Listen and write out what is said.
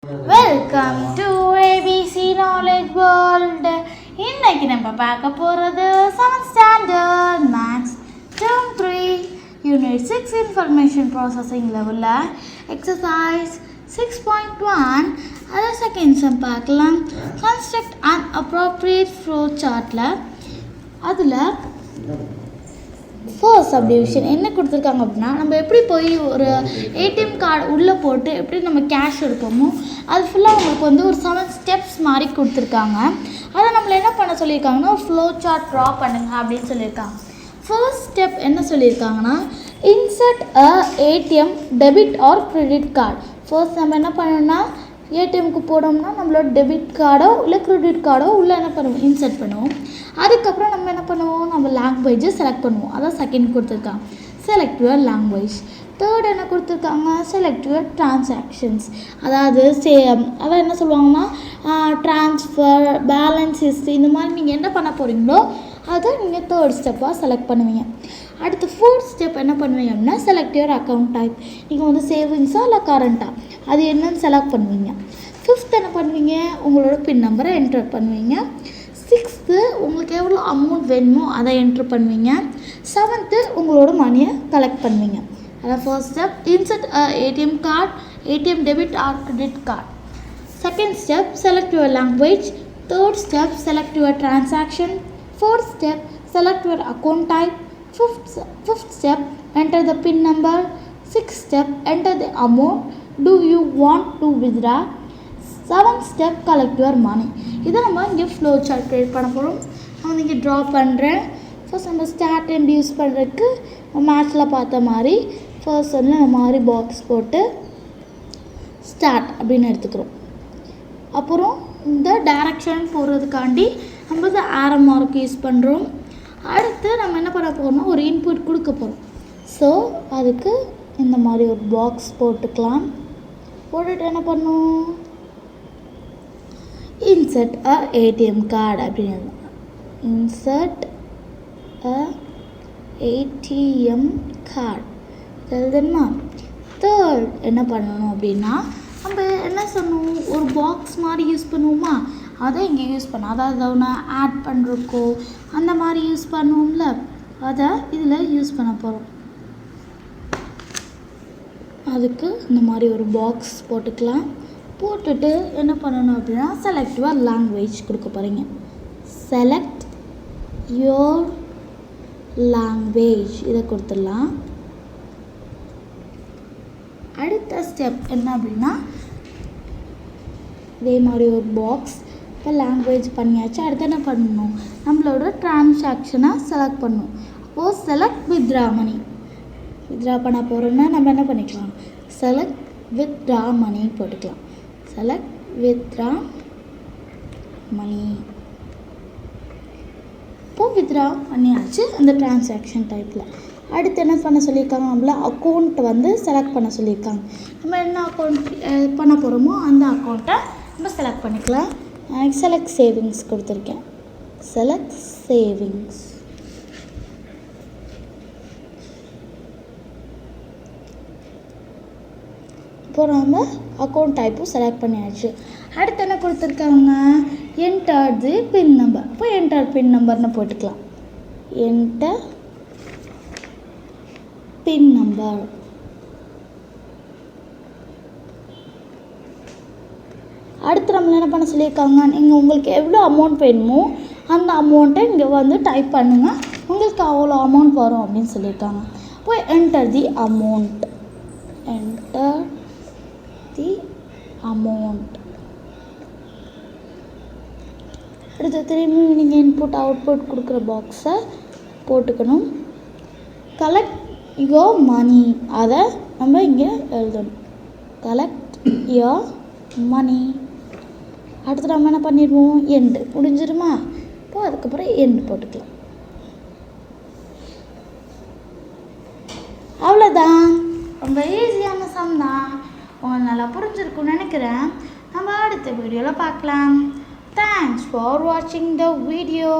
Welcome to ABC Knowledge World. இன்னைக்கு நம்ம பார்க்க போறது 7th standard maths term 3 unit 6 information processing level exercise 6.1 other second sum பார்க்கலாம். construct an appropriate flow chartல அதுல first subdivision என்ன கொடுத்துருக்காங்க அப்படின்னா, நம்ம எப்படி போய் ஒரு ஏடிஎம் கார்டு உள்ளே போட்டு எப்படி நம்ம கேஷ் எடுப்போமோ அது ஃபுல்லாக உங்களுக்கு வந்து ஒரு 7 ஸ்டெப்ஸ் மாதிரி கொடுத்துருக்காங்க. அதை நம்மளை என்ன பண்ண சொல்லியிருக்காங்கன்னா, ஒரு ஃப்ளோ சார்ட் ட்ரா பண்ணுங்க அப்படின்னு சொல்லியிருக்காங்க. ஃபர்ஸ்ட் ஸ்டெப் என்ன சொல்லியிருக்காங்கன்னா, insert a ATM debit or credit card. First நம்ம என்ன பண்ணணும்னா, ஏடிஎம்க்கு போனோம்னா நம்மளோட டெபிட் கார்டோ இல்லை கிரெடிட் கார்டோ உள்ளே என்ன பண்ணுவோம், இன்சர்ட் பண்ணுவோம். அதுக்கப்புறம் நம்ம என்ன பண்ணுவோம், நம்ம லாங்குவேஜை செலக்ட் பண்ணுவோம். அதான் செகண்ட் கொடுத்துருக்காங்க, செலக்ட் யுவர் லாங்குவேஜ். தேர்ட் என்ன கொடுத்துருக்காங்க, செலக்ட் யுவர் டிரான்சாக்ஷன்ஸ். அதாவது அதான் என்ன சொல்லுவாங்கன்னா, ட்ரான்ஸ்ஃபர், பேலன்ஸ் ஹிஸ்ட்ரி, இந்த மாதிரி நீங்கள் என்ன பண்ண போகிறீங்களோ அதை நீங்கள் தேர்ட் ஸ்டெப்பாக செலக்ட் பண்ணுவீங்க. அடுத்து ஃபோர்த் ஸ்டெப் என்ன பண்ணுவீங்க அப்படின்னா, செலக்ட் யுவர் அக்கௌண்ட் டைப். நீங்கள் வந்து சேவிங்ஸாக இல்லை கரண்ட்டாக அது என்னன்னு செலக்ட் பண்ணுவீங்க. ஃபிஃப்த் என்ன பண்ணுவீங்க, உங்களோட பின் நம்பரை என்டர் பண்ணுவீங்க. சிக்ஸ்த்து உங்களுக்கு எவ்வளோ அமௌண்ட் வேணுமோ அதை என்ட்ரு பண்ணுவீங்க. செவன்த்து உங்களோட மணியை கலெக்ட் பண்ணுவீங்க. அதான் first step, insert ATM card, ATM debit or credit card. Second step, select your language. Third step, select your transaction. Fourth step, select your account type. Fifth step, enter the PIN number. Sixth step, enter the amount do you want to withdraw. Seventh step, collect your money. இதை நம்ம இங்கே flow chart create பண்ண போகிறோம். நான் இங்கே draw பண்ணுறேன். First நம்ம start and use பண்ணுறதுக்கு மேட்ச்சில் பார்த்த மாதிரி ஃபர்ஸ்ட் வந்து இந்த மாதிரி பாக்ஸ் போட்டு ஸ்டார்ட் அப்படின்னு எடுத்துக்கிறோம். அப்புறம் இந்த டைரக்ஷன் போடுறதுக்காண்டி நம்ம இந்த ஆரோ மார்க் யூஸ் பண்ணுறோம். அடுத்து நம்ம என்ன பண்ண போகிறோம்னா, ஒரு இன்புட் கொடுக்க போகிறோம். ஸோ அதுக்கு இந்த மாதிரி ஒரு பாக்ஸ் போட்டுக்கலாம். போட்டுட்டு என்ன பண்ணும், இன்சர்ட் அ ஏடிஎம் கார்டு அப்படின்னு, இன்சர்ட் அ ஏடிஎம் கார்டு எழுதுமா. தேர்ட் என்ன பண்ணணும் அப்படின்னா, நம்ம என்ன சொல்லணும், ஒரு பாக்ஸ் மாதிரி யூஸ் பண்ணுவோமா, அதை இங்கே யூஸ் பண்ணோம். அதாவது ஒன்று ஆட் பண்ணுறக்கோ அந்த மாதிரி யூஸ் பண்ணுவோம்ல, அதை இதில் யூஸ் பண்ண போகிறோம். அதுக்கு இந்த மாதிரி ஒரு பாக்ஸ் போட்டுக்கலாம். போட்டுட்டு என்ன பண்ணணும் அப்படின்னா, செலக்ட் யுவர் லாங்குவேஜ் கொடுக்க போகிறீங்க. செலக்ட் யுவர் லாங்குவேஜ் இதை கொடுத்துடலாம். அடுத்த ஸ்டெப் என்ன அப்படின்னா, இதே மாதிரி ஒரு பாக்ஸ். இப்போ லாங்குவேஜ் பண்ணியாச்சு. அடுத்து என்ன பண்ணணும், நம்மளோட டிரான்சாக்ஷனை செலக்ட் பண்ணணும். அப்போது செலக்ட் வித்ட்ரா மணி. வித்ட்ரா பண்ண போகிறோம்னா நம்ம என்ன பண்ணிக்கலாம், செலக்ட் வித்ட்ரா மணி போட்டுக்கலாம். செலக்ட் வித்ட்ரா மணி. இப்போது வித்ட்ரா பண்ணியாச்சு அந்த டிரான்சாக்ஷன் டைப்பில். அடுத்து என்ன பண்ண சொல்லியிருக்காங்க, நம்மள அக்கௌண்ட் வந்து செலக்ட் பண்ண சொல்லியிருக்காங்க. நம்ம என்ன அக்கௌண்ட் பண்ண போகிறோமோ அந்த அக்கௌண்ட்டை நம்ம செலக்ட் பண்ணிக்கலாம். செலக்ட் சேவிங்ஸ் கொடுத்துருக்கேன். Select savings. இப்போ நம்ம அக்கௌண்ட் டைப்பும் செலக்ட் பண்ணியாச்சு. அடுத்து என்ன கொடுத்துருக்காங்க, என்டர் தி பின் நம்பர். இப்போ என்டர் பின் நம்பர்னு போட்டுக்கலாம். என்டர் பின் நம்பர். அடுத்து நம்மள என்ன பண்ண சொல்லியிருக்காங்க, நீங்கள் உங்களுக்கு எவ்வளோ அமௌண்ட் வேணுமோ அந்த அமௌண்ட்டை இங்கே வந்து டைப் பண்ணுங்கள், உங்களுக்கு அவ்வளோ அமௌண்ட் வரும் அப்படின்னு சொல்லியிருக்காங்க. இப்போ enter the amount. Enter the amount. அடுத்து திரும்பி நீங்கள் இன்புட் அவுட்புட் கொடுக்குற பாக்ஸை போட்டுக்கணும். கலெக்ட் யுவர் மணி, அதை நம்ம இங்கே எழுதணும். Collect your money. அடுத்து நம்ம என்ன பண்ணிடுவோம், எண்டு முடிஞ்சிருமா. இப்போ அதுக்கப்புறம் எண்டு போட்டுக்கலாம். அவ்வளோதான், ரொம்ப ஈஸியான சம் தான். உங்களுக்கு நல்லா புரிஞ்சிருக்கும்னு நினைக்கிறேன். நம்ம அடுத்த வீடியோவில் பார்க்கலாம். தேங்க்ஸ் ஃபார் வாட்சிங் த வீடியோ.